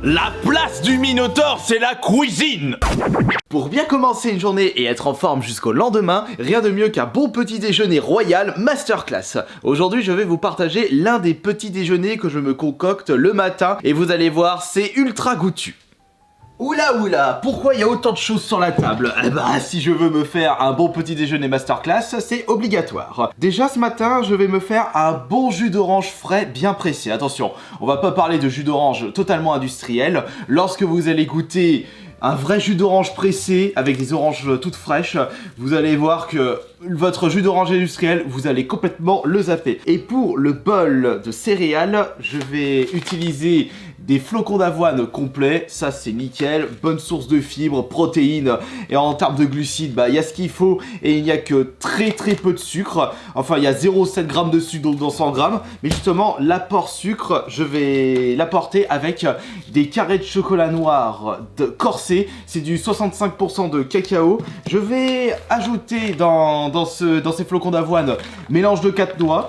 La place du Minotaure, c'est la cuisine. Pour bien commencer une journée et être en forme jusqu'au lendemain, rien de mieux qu'un bon petit déjeuner royal masterclass. Aujourd'hui, je vais vous partager l'un des petits déjeuners que je me concocte le matin et vous allez voir, c'est ultra goûtu. Oula, pourquoi il y a autant de choses sur la table? Eh ben, si je veux me faire un bon petit déjeuner masterclass, c'est obligatoire. Déjà ce matin, je vais me faire un bon jus d'orange frais bien pressé. Attention, on va pas parler de jus d'orange totalement industriel. Lorsque vous allez goûter un vrai jus d'orange pressé avec des oranges toutes fraîches, vous allez voir que votre jus d'orange industriel, vous allez complètement le zapper. Et pour le bol de céréales, je vais utiliser des flocons d'avoine complets, ça c'est nickel, bonne source de fibres, protéines, et en termes de glucides, bah il y a ce qu'il faut, et il n'y a que très peu de sucre, enfin il y a 0,7 g de sucre dans 100 g, mais justement l'apport sucre, je vais l'apporter avec des carrés de chocolat noir corsé, c'est du 65% de cacao, je vais ajouter dans ces flocons d'avoine mélange de 4 noix,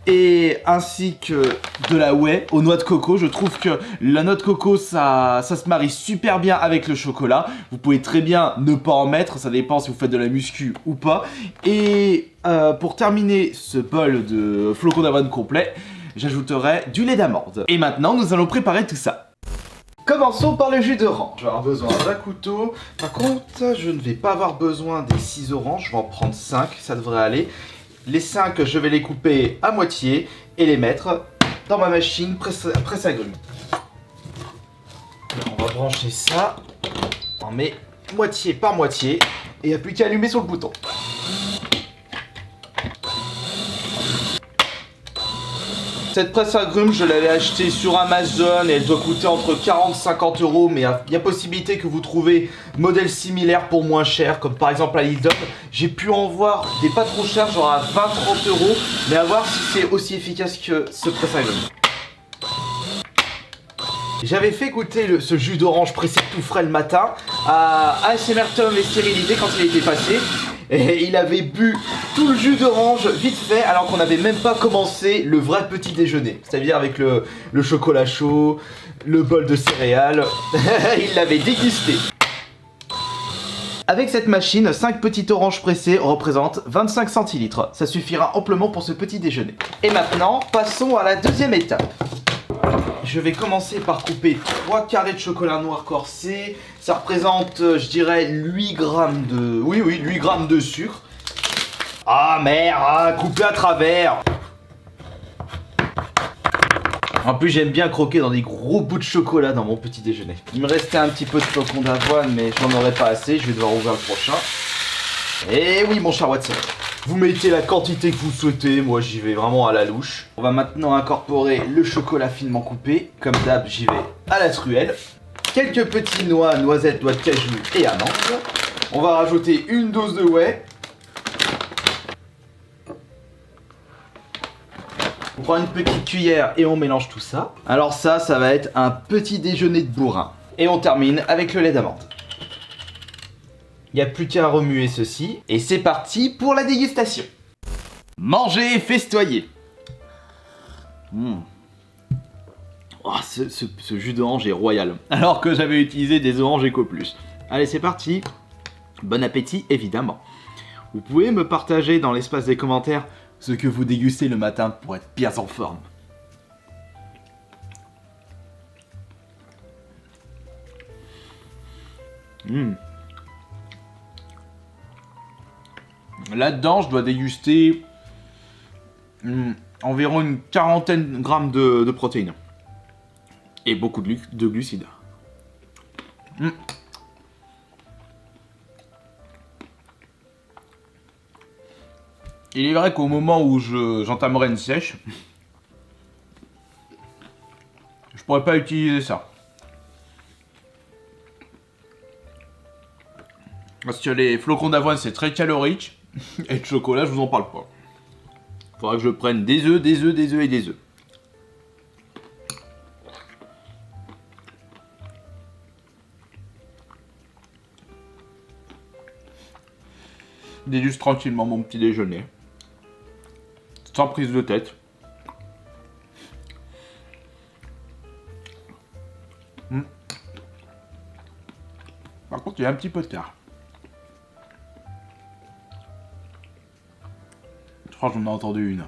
et ainsi que de la whey aux noix de coco. Je trouve que la noix de coco, ça se marie super bien avec le chocolat. Vous pouvez très bien ne pas en mettre, ça dépend si vous faites de la muscu ou pas. Et pour terminer ce bol de flocons d'avoine complet, j'ajouterai du lait d'amande. Et maintenant, nous allons préparer tout ça. Commençons par le jus d'orange. Je vais avoir besoin d'un couteau. Par contre, je ne vais pas avoir besoin des 6 oranges. Je vais en prendre 5, ça devrait aller. Les 5, je vais les couper à moitié et les mettre dans ma machine presse agrumes. On va brancher ça. On met moitié par moitié et il n'y a plus qu'à allumer sur le bouton. Cette presse agrumes, je l'avais achetée sur Amazon et elle doit coûter entre 40 et 50 €, mais il y a possibilité que vous trouvez modèles similaires pour moins cher, comme par exemple à Lidl. J'ai pu en voir des pas trop chers, genre à 20-30 €, mais à voir si c'est aussi efficace que ce presse agrumes. J'avais fait goûter ce jus d'orange pressé tout frais le matin à ASMR Tom et Stérilité quand il était passé. Et il avait bu tout le jus d'orange vite fait alors qu'on n'avait même pas commencé le vrai petit déjeuner. C'est-à-dire avec le chocolat chaud, le bol de céréales. Il l'avait dégusté. Avec cette machine, 5 petites oranges pressées représentent 25 centilitres. Ça suffira amplement pour ce petit déjeuner. Et maintenant, passons à la deuxième étape. Je vais commencer par couper 3 carrés de chocolat noir corsé. Ça représente, je dirais, 8 grammes de... Oui, 8 grammes de sucre. Ah merde, coupé à travers. En plus, j'aime bien croquer dans des gros bouts de chocolat dans mon petit déjeuner. Il me restait un petit peu de flocons d'avoine, mais j'en aurais pas assez. Je vais devoir ouvrir le prochain. Et oui, mon cher Watson. Vous mettez la quantité que vous souhaitez, moi j'y vais vraiment à la louche. On va maintenant incorporer le chocolat finement coupé. Comme d'hab, j'y vais à la truelle. Quelques petits noix, noisettes, noix de cajou et amandes. On va rajouter une dose de whey. On prend une petite cuillère et on mélange tout ça. Alors ça va être un petit déjeuner de bourrin. Et on termine avec le lait d'amande. Il n'y a plus qu'à remuer ceci, et c'est parti pour la dégustation. Manger et festoyer. Oh, ce jus d'orange est royal, alors que j'avais utilisé des oranges Eco Plus. Allez, c'est parti. Bon appétit, évidemment. Vous pouvez me partager dans l'espace des commentaires ce que vous dégustez le matin pour être bien en forme. Là-dedans, je dois déguster environ une quarantaine de grammes de protéines. Et beaucoup de glucides. Il est vrai qu'au moment où j'entamerai une sèche, je pourrais pas utiliser ça. Parce que les flocons d'avoine, c'est très calorique. Et le chocolat, je vous en parle pas. Faudra que je prenne des œufs et des œufs. Déguste tranquillement mon petit déjeuner. Sans prise de tête. Par contre, il y a un petit peu de tard. Je crois que j'en ai entendu une.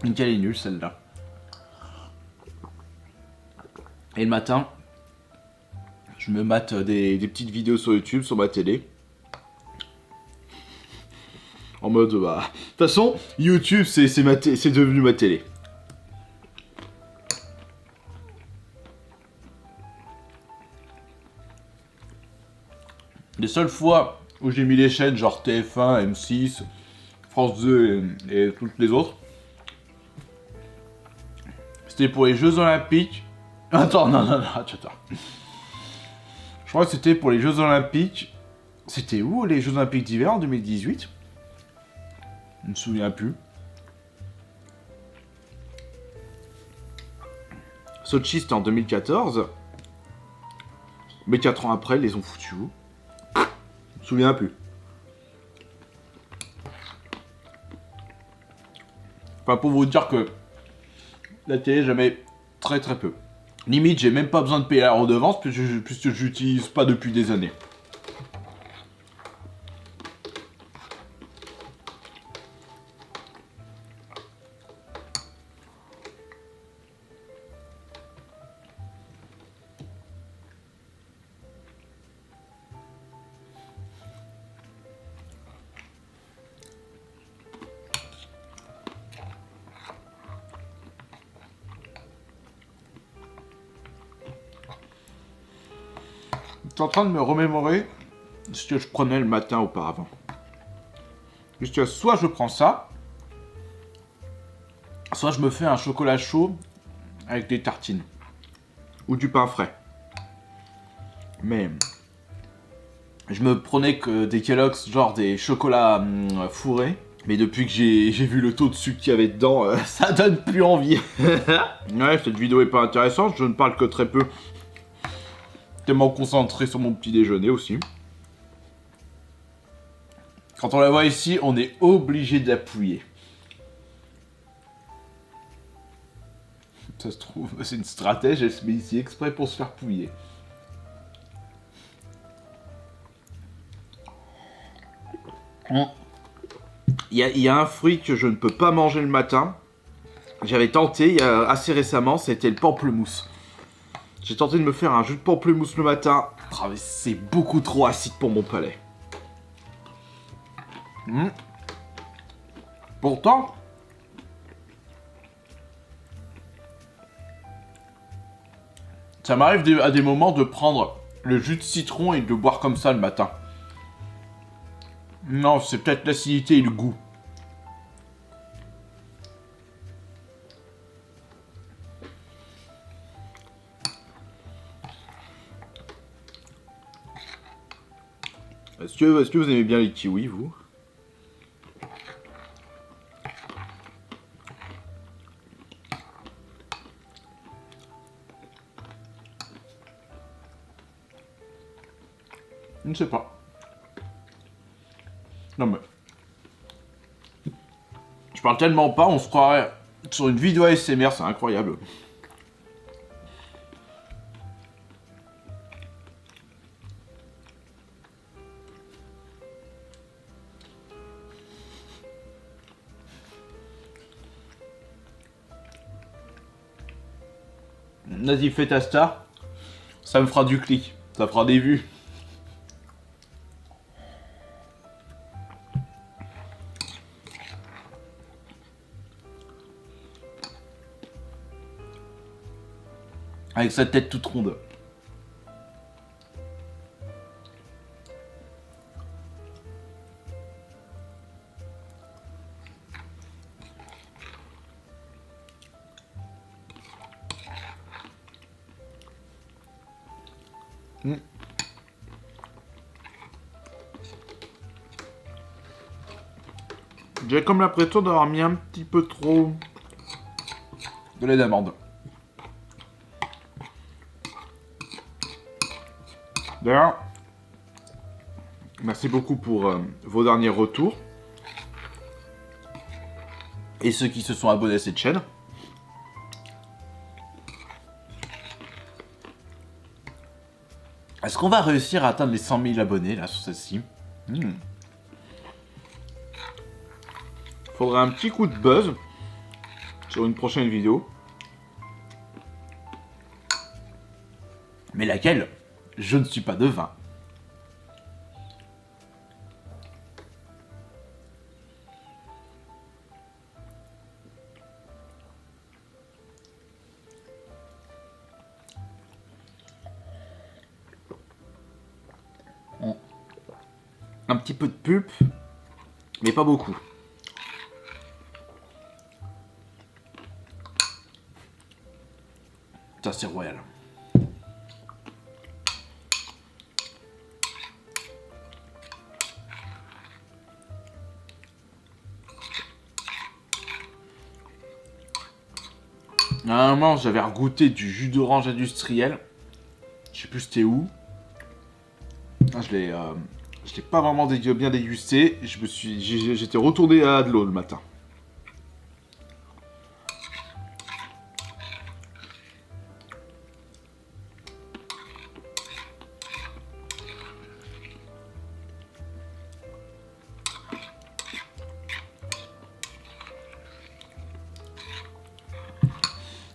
Elle est nulle celle-là. Et le matin, je me mate des petites vidéos sur YouTube, sur ma télé. En mode, bah... De toute façon, YouTube, c'est devenu ma télé. Les seules fois où j'ai mis les chaînes, genre TF1, M6, France 2 et toutes les autres, c'était pour les Jeux Olympiques. Attends, non, attends. Je crois que c'était pour les Jeux Olympiques. C'était où les Jeux Olympiques d'hiver en 2018 ? Je me souviens plus. Sochi c'était en 2014. Mais 4 ans après, ils les ont foutus où ? Je me souviens plus. Enfin, pour vous dire que la télé, jamais très peu. Limite, j'ai même pas besoin de payer la redevance puisque j'utilise pas depuis des années. Je suis en train de me remémorer ce que je prenais le matin auparavant. Puisque soit je prends ça, soit je me fais un chocolat chaud avec des tartines. Ou du pain frais. Mais je me prenais que des Kellogg's, genre des chocolats fourrés. Mais depuis que j'ai vu le taux de sucre qu'il y avait dedans, ça donne plus envie. Ouais, cette vidéo est pas intéressante, je ne parle que très peu. Tellement concentré sur mon petit déjeuner aussi. Quand on la voit ici, on est obligé d'appuyer. Ça se trouve, c'est une stratège, elle se met ici exprès pour se faire pouiller. Il y a un fruit que je ne peux pas manger le matin. J'avais tenté assez récemment, c'était le pamplemousse. J'ai tenté de me faire un jus de pamplemousse le matin. Oh, mais c'est beaucoup trop acide pour mon palais. Pourtant, ça m'arrive à des moments de prendre le jus de citron et de le boire comme ça le matin. Non, c'est peut-être l'acidité et le goût. Est-ce que vous aimez bien les kiwis, vous ? Je ne sais pas. Non mais... Je parle tellement pas, on se croirait sur une vidéo ASMR, c'est incroyable. Vas-y, fais ta star. Ça me fera du clic. Ça fera des vues. Avec sa tête toute ronde. J'ai comme l'impression d'avoir mis un petit peu trop de lait d'amande. D'ailleurs, merci beaucoup pour vos derniers retours. et ceux qui se sont abonnés à cette chaîne. Est-ce qu'on va réussir à atteindre les 100 000 abonnés là sur celle-ci? Faudrait un petit coup de buzz sur une prochaine vidéo. Mais laquelle? Je ne suis pas devin. Un petit peu de pulpe, mais pas beaucoup. Ça c'est royal. À un moment, j'avais regoûté du jus d'orange industriel. Je sais plus c'était où. Je l'ai pas vraiment bien dégusté. J'étais retourné à Adlo le matin.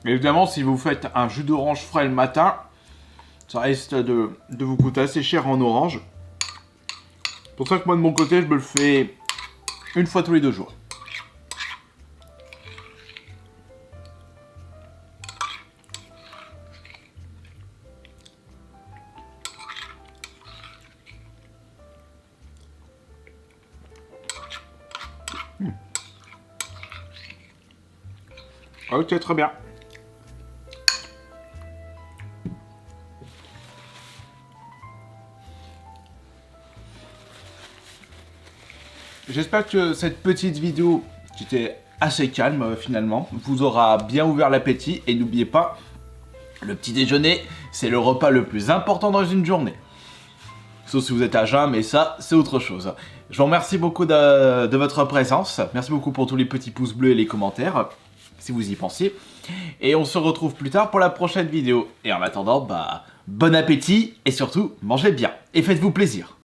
Évidemment, si vous faites un jus d'orange frais le matin, ça risque de vous coûter assez cher en orange. C'est pour ça que moi de mon côté, je me le fais une fois tous les 2 jours. Ok, très bien. J'espère que cette petite vidéo, qui était assez calme finalement, vous aura bien ouvert l'appétit. Et n'oubliez pas, le petit déjeuner, c'est le repas le plus important dans une journée. Sauf si vous êtes à jeun, mais ça, c'est autre chose. Je vous remercie beaucoup de votre présence. Merci beaucoup pour tous les petits pouces bleus et les commentaires, si vous y pensiez. Et on se retrouve plus tard pour la prochaine vidéo. Et en attendant, bon appétit et surtout, mangez bien. Et faites-vous plaisir.